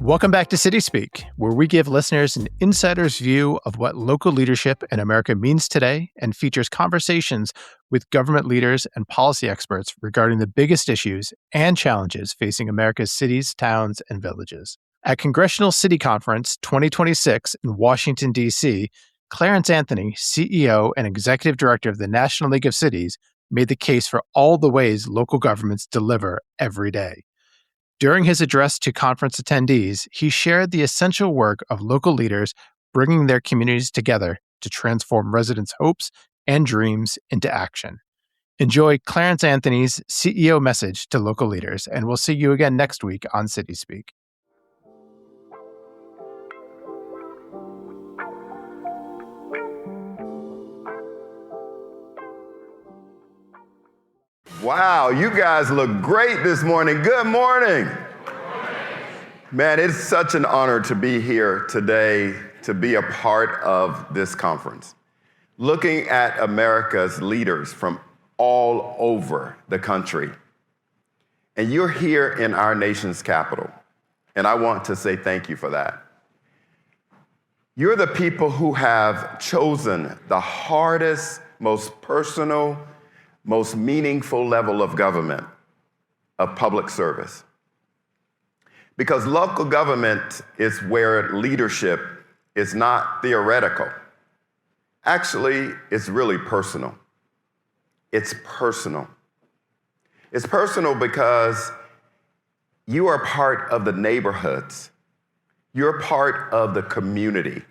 Welcome back to City Speak, where we give listeners an insider's view of what local leadership in America means today and features conversations with government leaders and policy experts regarding the biggest issues and challenges facing America's cities, towns, and villages. At Congressional City Conference 2026 in Washington, D.C., Clarence Anthony, CEO and Executive Director of the National League of Cities, made the case for all the ways local governments deliver every day. During his address to conference attendees, he shared the essential work of local leaders bringing their communities together to transform residents' hopes and dreams into action. Enjoy Clarence Anthony's CEO message to local leaders, and we'll see you again next week on City Speak. Wow, you guys look great this morning. Good morning. Man, it's such an honor to be here today, to be a part of this conference. Looking at America's leaders from all over the country. And you're here in our nation's capital. And I want to say thank you for that. You're the people who have chosen the hardest, most personal, most meaningful level of government, of public service. Because local government is where leadership is not theoretical. Actually, it's really personal. It's personal. It's personal because you are part of the neighborhoods. You're part of the community.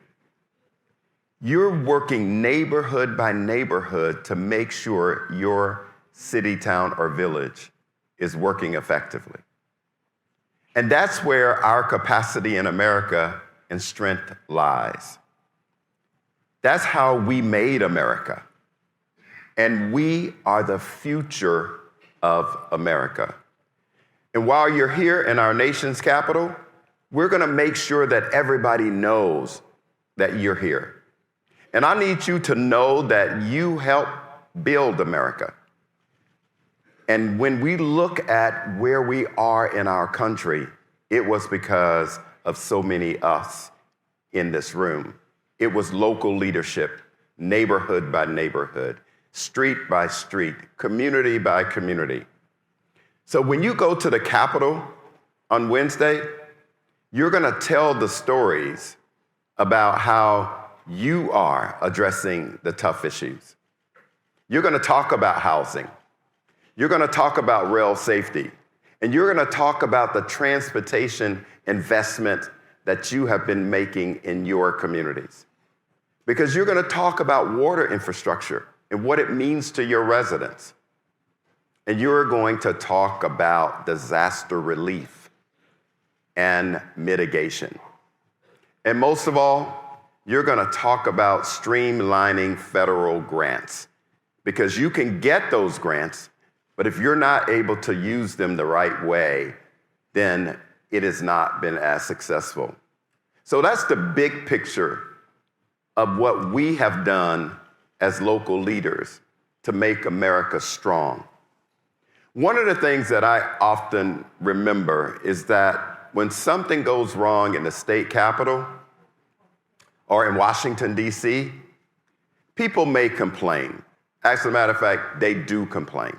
You're working neighborhood by neighborhood to make sure your city, town, or village is working effectively. And that's where our capacity in America and strength lies. That's how we made America. And we are the future of America. And while you're here in our nation's capital, we're going to make sure that everybody knows that you're here. And I need you to know that you helped build America. And when we look at where we are in our country, it was because of so many us in this room. It was local leadership, neighborhood by neighborhood, street by street, community by community. So when you go to the Capitol on Wednesday, you're going to tell the stories about how you are addressing the tough issues. You're going to talk about housing. You're going to talk about rail safety. And you're going to talk about the transportation investment that you have been making in your communities. Because you're going to talk about water infrastructure and what it means to your residents. And you're going to talk about disaster relief and mitigation. And most of all, you're going to talk about streamlining federal grants. Because you can get those grants, but if you're not able to use them the right way, then it has not been as successful. So that's the big picture of what we have done as local leaders to make America strong. One of the things that I often remember is that when something goes wrong in the state capitol or in Washington, D.C., people may complain. As a matter of fact, they do complain.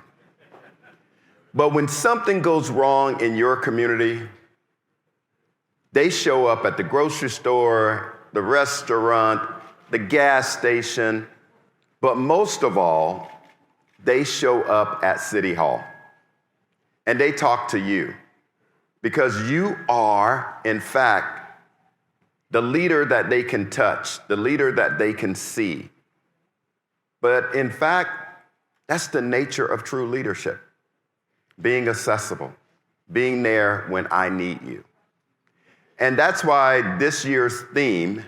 But when something goes wrong in your community, they show up at the grocery store, the restaurant, the gas station, but most of all, they show up at City Hall. And they talk to you because you are, in fact, the leader that they can touch, the leader that they can see. But in fact, that's the nature of true leadership. Being accessible, being there when I need you. And that's why this year's theme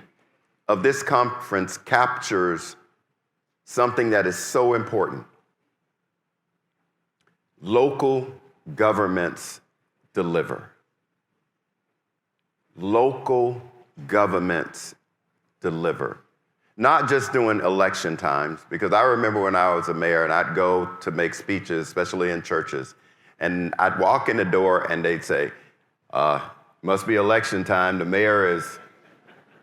of this conference captures something that is so important. Local governments deliver. Local governments deliver. Not just during election times, because I remember when I was a mayor and I'd go to make speeches, especially in churches, and I'd walk in the door and they'd say, Must be election time. The mayor is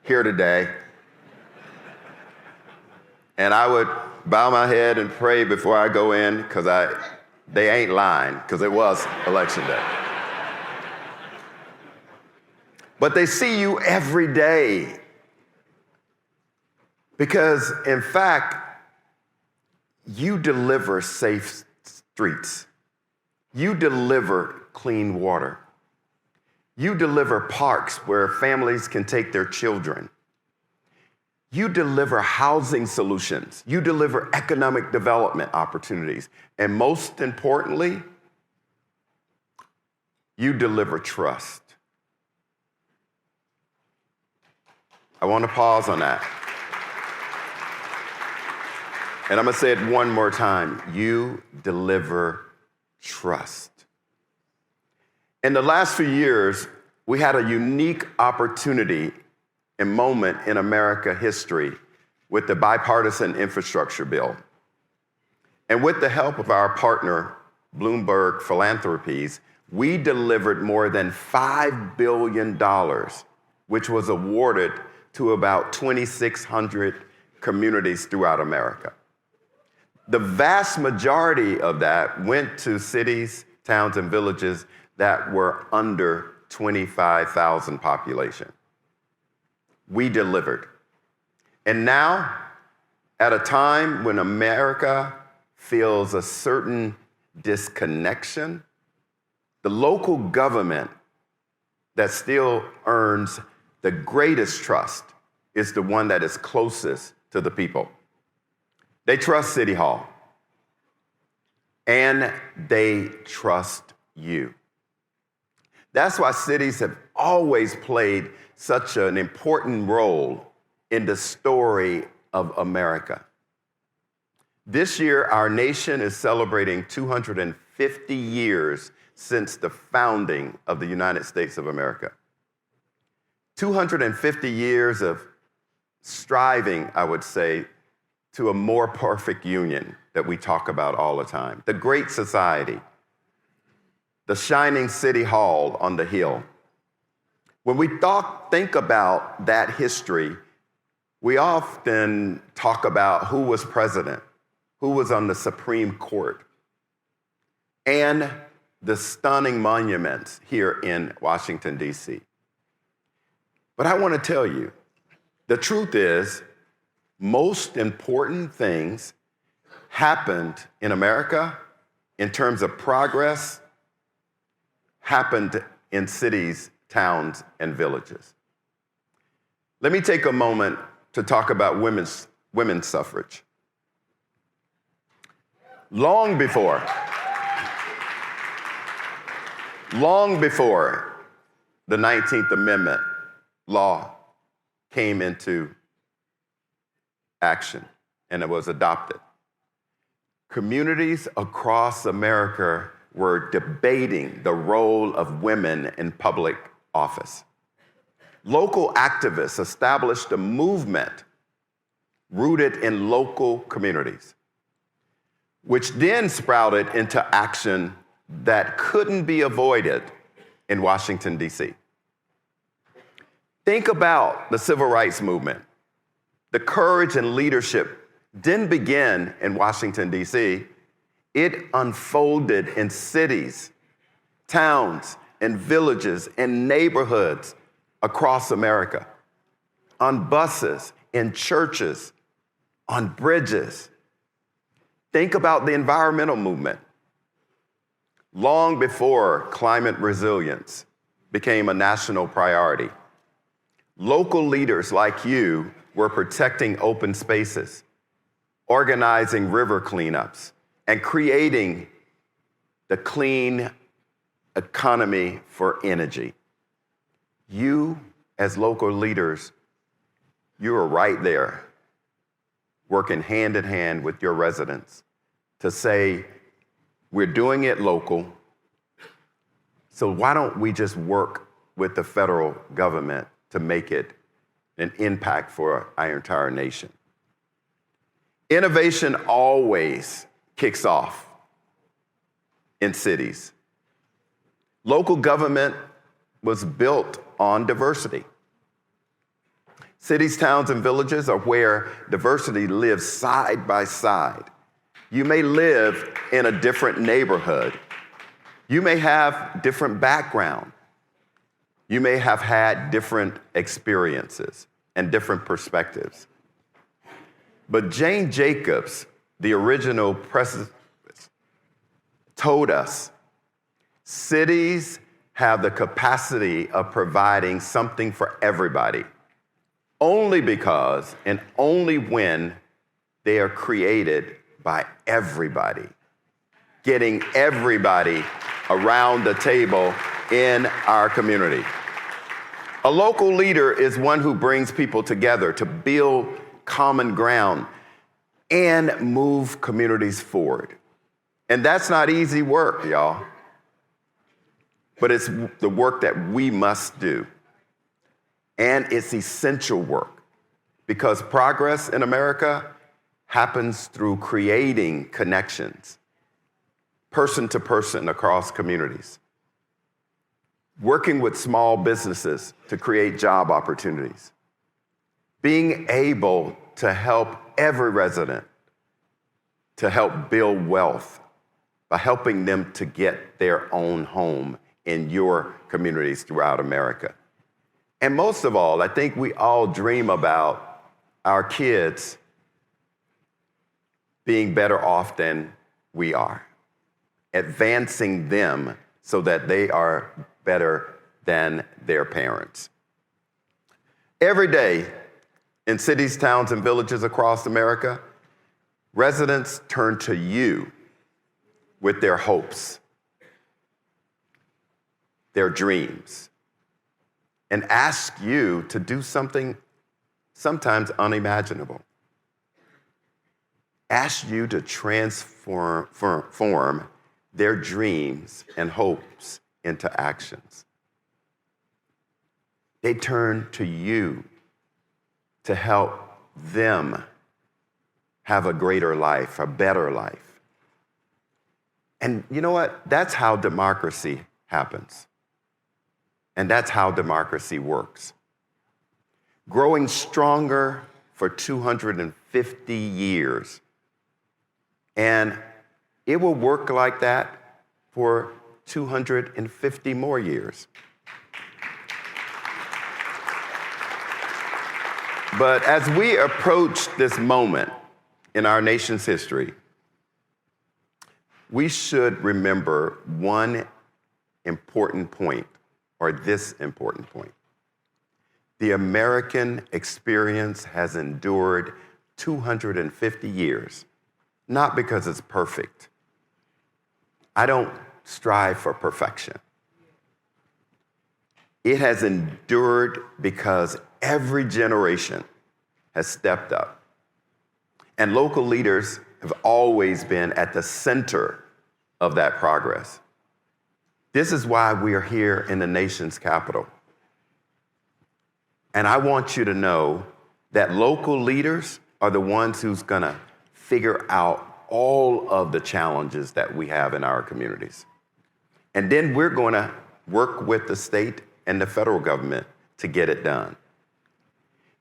here today. And I would bow my head and pray before I go in, because they ain't lying, because it was election day. But they see you every day. Because, in fact, you deliver safe streets. You deliver clean water. You deliver parks where families can take their children. You deliver housing solutions. You deliver economic development opportunities. And most importantly, you deliver trust. I want to pause on that. And I'm going to say it one more time. You deliver trust. In the last few years, we had a unique opportunity and moment in America history with the bipartisan infrastructure bill. And with the help of our partner, Bloomberg Philanthropies, we delivered more than $5 billion, which was awarded to about 2,600 communities throughout America. The vast majority of that went to cities, towns, and villages that were under 25,000 population. We delivered. And now, at a time when America feels a certain disconnection, the local government that still earns the greatest trust is the one that is closest to the people. They trust City Hall, and they trust you. That's why cities have always played such an important role in the story of America. This year, our nation is celebrating 250 years since the founding of the United States of America. 250 years of striving, I would say, to a more perfect union that we talk about all the time. The Great Society, the shining City Hall on the hill. When we think about that history, we often talk about who was president, who was on the Supreme Court, and the stunning monuments here in Washington, D.C. But I want to tell you, the truth is, most important things happened in America in terms of progress, happened in cities, towns, and villages. Let me take a moment to talk about women's suffrage. Long before the 19th Amendment law came into action and it was adopted, communities across America were debating the role of women in public office. Local activists established a movement rooted in local communities, which then sprouted into action that couldn't be avoided in Washington, D.C. Think about the civil rights movement. The courage and leadership didn't begin in Washington, D.C. It unfolded in cities, towns, and villages and neighborhoods across America, on buses, in churches, on bridges. Think about the environmental movement. Long before climate resilience became a national priority, local leaders like you were protecting open spaces, organizing river cleanups, and creating the clean economy for energy. You, as local leaders, you are right there, working hand in hand with your residents to say, we're doing it local, so why don't we just work with the federal government to make it an impact for our entire nation? Innovation always kicks off in cities. Local government was built on diversity. Cities, towns, and villages are where diversity lives side by side. You may live in a different neighborhood. You may have different background. You may have had different experiences and different perspectives. But Jane Jacobs, the original president, told us cities have the capacity of providing something for everybody, only because and only when they are created by everybody, getting everybody around the table in our community. A local leader is one who brings people together to build common ground and move communities forward. And that's not easy work, y'all. But it's the work that we must do. And it's essential work because progress in America happens through creating connections, person to person across communities, working with small businesses to create job opportunities, being able to help every resident to help build wealth by helping them to get their own home in your communities throughout America. And most of all, I think we all dream about our kids being better off than we are, advancing them so that they are better than their parents. Every day in cities, towns, and villages across America, residents turn to you with their hopes, their dreams, and ask you to do something sometimes unimaginable. Ask you to transform their dreams and hopes into actions. They turn to you to help them have a greater life, a better life. And you know what? That's how democracy happens. And that's how democracy works. Growing stronger for 250 years. And it will work like that for 250 more years. But as we approach this moment in our nation's history, we should remember one important point, or this important point. The American experience has endured 250 years, not because it's perfect. I don't strive for perfection. It has endured because every generation has stepped up. And local leaders have always been at the center of that progress. This is why we are here in the nation's capital. And I want you to know that local leaders are the ones who's gonna figure out all of the challenges that we have in our communities. And then we're gonna work with the state and the federal government to get it done.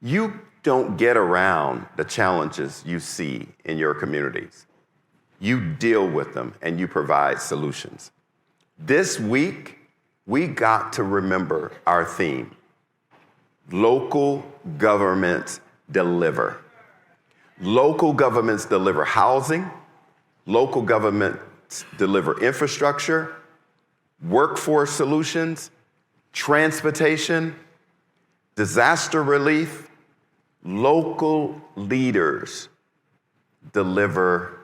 You don't get around the challenges you see in your communities. You deal with them and you provide solutions. This week, we got to remember our theme. Local governments deliver. Local governments deliver housing. Local governments deliver infrastructure, workforce solutions, transportation, disaster relief. Local leaders deliver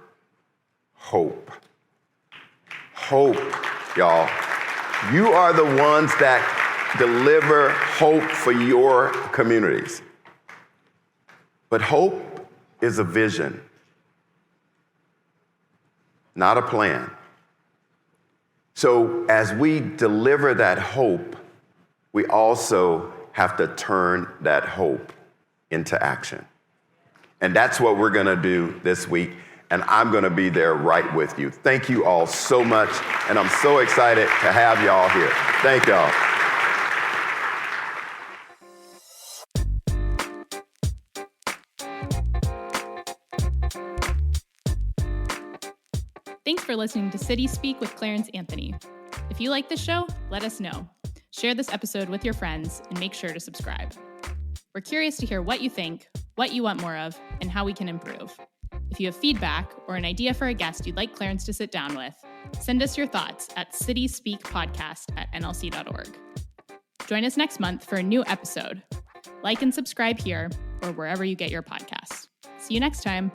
hope. Hope, y'all. You are the ones that deliver hope for your communities. But hope is a vision, not a plan. So as we deliver that hope, we also have to turn that hope into action. And that's what we're gonna do this week, and I'm gonna be there right with you. Thank you all so much, and I'm so excited to have y'all here. Thank y'all. Thanks for listening to City Speak with Clarence Anthony. If you like this show, let us know. Share this episode with your friends and make sure to subscribe. We're curious to hear what you think, what you want more of, and how we can improve. If you have feedback or an idea for a guest you'd like Clarence to sit down with, send us your thoughts at cityspeakpodcast@nlc.org. Join us next month for a new episode. Like and subscribe here or wherever you get your podcasts. See you next time.